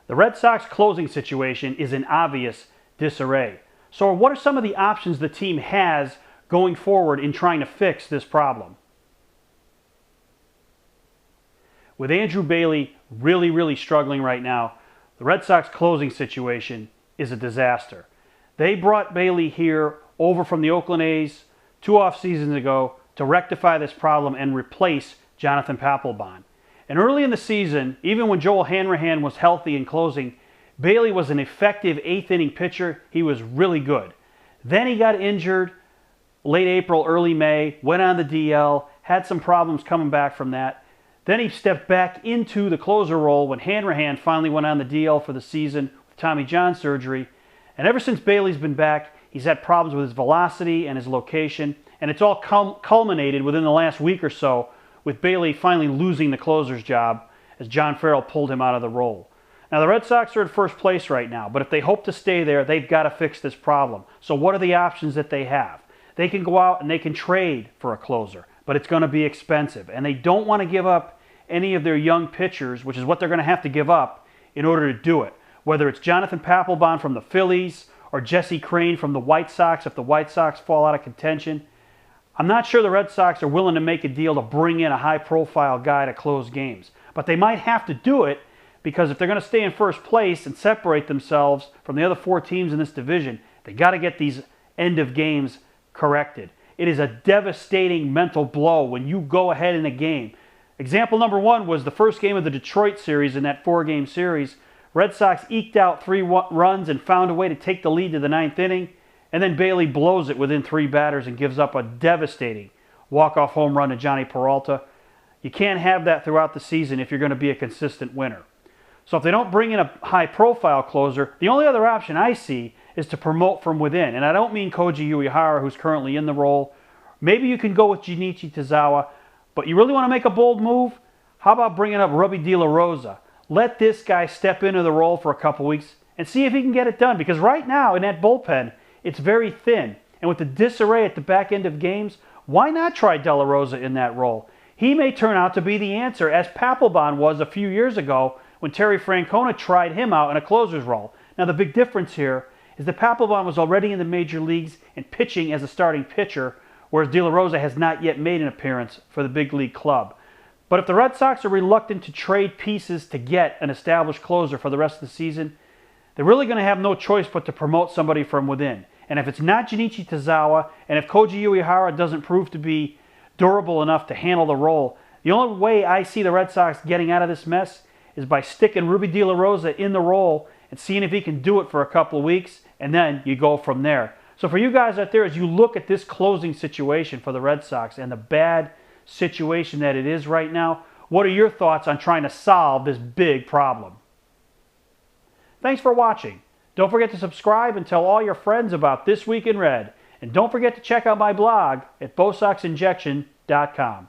The Red Sox closing situation is in obvious disarray. So what are some of the options the team has going forward in trying to fix this problem? With Andrew Bailey really struggling right now, the Red Sox closing situation is a disaster. They brought Bailey here over from the Oakland A's 2 off seasons ago to rectify this problem and replace Jonathan Papelbon. And early in the season, even when Joel Hanrahan was healthy in closing, Bailey was an effective 8th inning pitcher. He was really good. Then he got injured late April, early May, went on the DL, had some problems coming back from that. Then he stepped back into the closer role when Hanrahan finally went on the DL for the season with Tommy John surgery. And ever since Bailey's been back, he's had problems with his velocity and his location. And it's all culminated within the last week or so with Bailey finally losing the closer's job as John Farrell pulled him out of the role. Now, the Red Sox are in first place right now, but if they hope to stay there, they've got to fix this problem. So what are the options that they have? They can go out and they can trade for a closer, but it's going to be expensive. And they don't want to give up any of their young pitchers, which is what they're going to have to give up in order to do it. Whether it's Jonathan Papelbon from the Phillies or Jesse Crain from the White Sox, if the White Sox fall out of contention. I'm not sure the Red Sox are willing to make a deal to bring in a high-profile guy to close games. But they might have to do it because if they're going to stay in first place and separate themselves from the other 4 teams in this division, they got to get these end of games corrected. It is a devastating mental blow when you go ahead in a game. Example number 1 was the first game of the Detroit series in that 4-game series. Red Sox eked out 3 runs and found a way to take the lead to the 9th inning. And then Bailey blows it within 3 batters and gives up a devastating walk-off home run to Johnny Peralta. You can't have that throughout the season if you're going to be a consistent winner. So if they don't bring in a high-profile closer, the only other option I see is to promote from within. And I don't mean Koji Uehara, who's currently in the role. Maybe you can go with Junichi Tazawa, but you really want to make a bold move? How about bringing up Rubby De La Rosa? Let this guy step into the role for a couple weeks and see if he can get it done. Because right now in that bullpen, it's very thin. And with the disarray at the back end of games, why not try De La Rosa in that role? He may turn out to be the answer, as Papelbon was a few years ago when Terry Francona tried him out in a closer's role. Now, the big difference here is that Papelbon was already in the major leagues and pitching as a starting pitcher, whereas De La Rosa has not yet made an appearance for the big league club. But if the Red Sox are reluctant to trade pieces to get an established closer for the rest of the season, they're really going to have no choice but to promote somebody from within. And if it's not Junichi Tazawa, and if Koji Uehara doesn't prove to be durable enough to handle the role, the only way I see the Red Sox getting out of this mess is by sticking Rubby De La Rosa in the role and seeing if he can do it for a couple of weeks, and then you go from there. So for you guys out there, as you look at this closing situation for the Red Sox and the bad situation that it is right now, what are your thoughts on trying to solve this big problem? Thanks for watching. Don't forget to subscribe and tell all your friends about This Week in Red. And don't forget to check out my blog at BoSoxInjection.com.